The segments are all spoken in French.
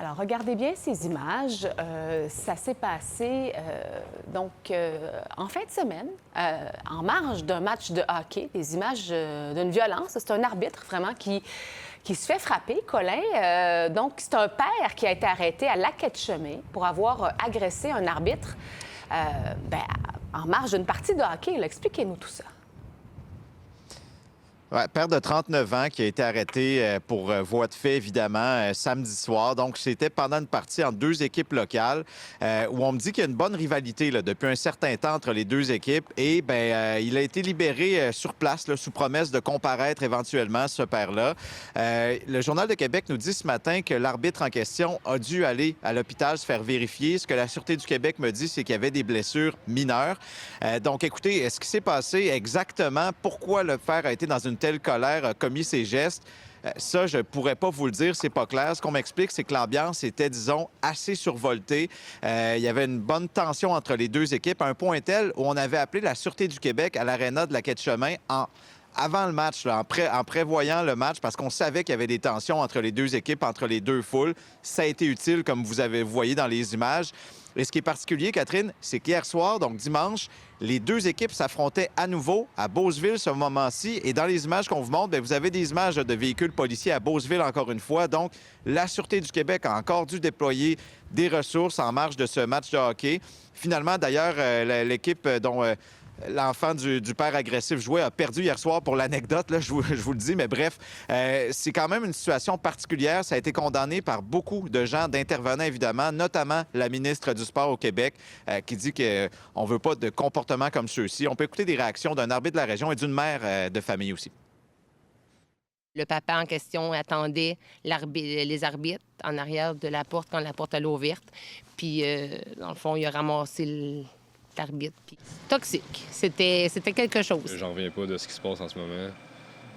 Alors, regardez bien ces images. Ça s'est passé en fin de semaine, en marge d'un match de hockey. Des images d'une violence. C'est un arbitre vraiment qui se fait frapper, Colin. Donc, c'est un père qui a été arrêté à Lac-Etchemin pour avoir agressé un arbitre en marge d'une partie de hockey. Expliquez-nous tout ça. Ouais, père de 39 ans qui a été arrêté pour voie de fait, évidemment, samedi soir. Donc, c'était pendant une partie entre deux équipes locales où on me dit qu'il y a une bonne rivalité là, depuis un certain temps entre les deux équipes. Et il a été libéré sur place là, sous promesse de comparaître éventuellement, ce père-là. Le Journal de Québec nous dit ce matin que l'arbitre en question a dû aller à l'hôpital se faire vérifier. Ce que la Sûreté du Québec me dit, c'est qu'il y avait des blessures mineures. Donc, écoutez, ce qui s'est passé exactement, pourquoi le père a été dans une telle colère, a commis ces gestes, ça, je ne pourrais pas vous le dire, c'est pas clair. Ce qu'on m'explique, c'est que l'ambiance était, disons, assez survoltée. Il y avait une bonne tension entre les deux équipes, à un point tel où on avait appelé la Sûreté du Québec à l'aréna de Lac-Etchemin avant le match, là, en prévoyant le match, parce qu'on savait qu'il y avait des tensions entre les deux équipes, entre les deux foules. Ça a été utile, comme vous voyez dans les images. Et ce qui est particulier, Catherine, c'est qu'hier soir, donc dimanche, les deux équipes s'affrontaient à nouveau à Beauceville ce moment-ci. Et dans les images qu'on vous montre, vous avez des images de véhicules policiers à Beauceville encore une fois. Donc, la Sûreté du Québec a encore dû déployer des ressources en marge de ce match de hockey. Finalement, d'ailleurs, l'équipe dont l'enfant du père agressif jouait a perdu hier soir pour l'anecdote, là, je vous le dis. Mais bref, c'est quand même une situation particulière. Ça a été condamné par beaucoup de gens, d'intervenants évidemment, notamment la ministre du Sport au Québec, qui dit qu'on ne veut pas de comportements comme ceux-ci. On peut écouter des réactions d'un arbitre de la région et d'une mère de famille aussi. Le papa en question attendait les arbitres en arrière de la porte quand la porte allait ouverte. Puis, dans le fond, il a ramassé l'arbitre. Puis, toxique. C'était quelque chose. J'en reviens pas de ce qui se passe en ce moment.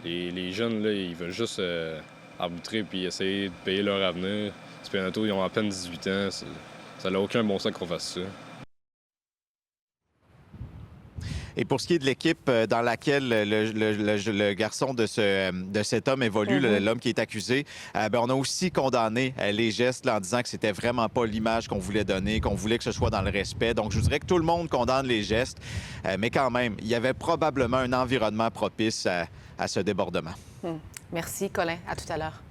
Les jeunes, là, ils veulent juste arbitrer puis essayer de payer leur avenir. Spianato, ils ont à peine 18 ans. Ça n'a aucun bon sens qu'on fasse ça. Et pour ce qui est de l'équipe dans laquelle le garçon de cet homme évolue, l'homme qui est accusé, on a aussi condamné les gestes là, en disant que c'était vraiment pas l'image qu'on voulait donner, qu'on voulait que ce soit dans le respect. Donc, je vous dirais que tout le monde condamne les gestes, mais quand même, il y avait probablement un environnement propice à ce débordement. Merci, Colin. À tout à l'heure.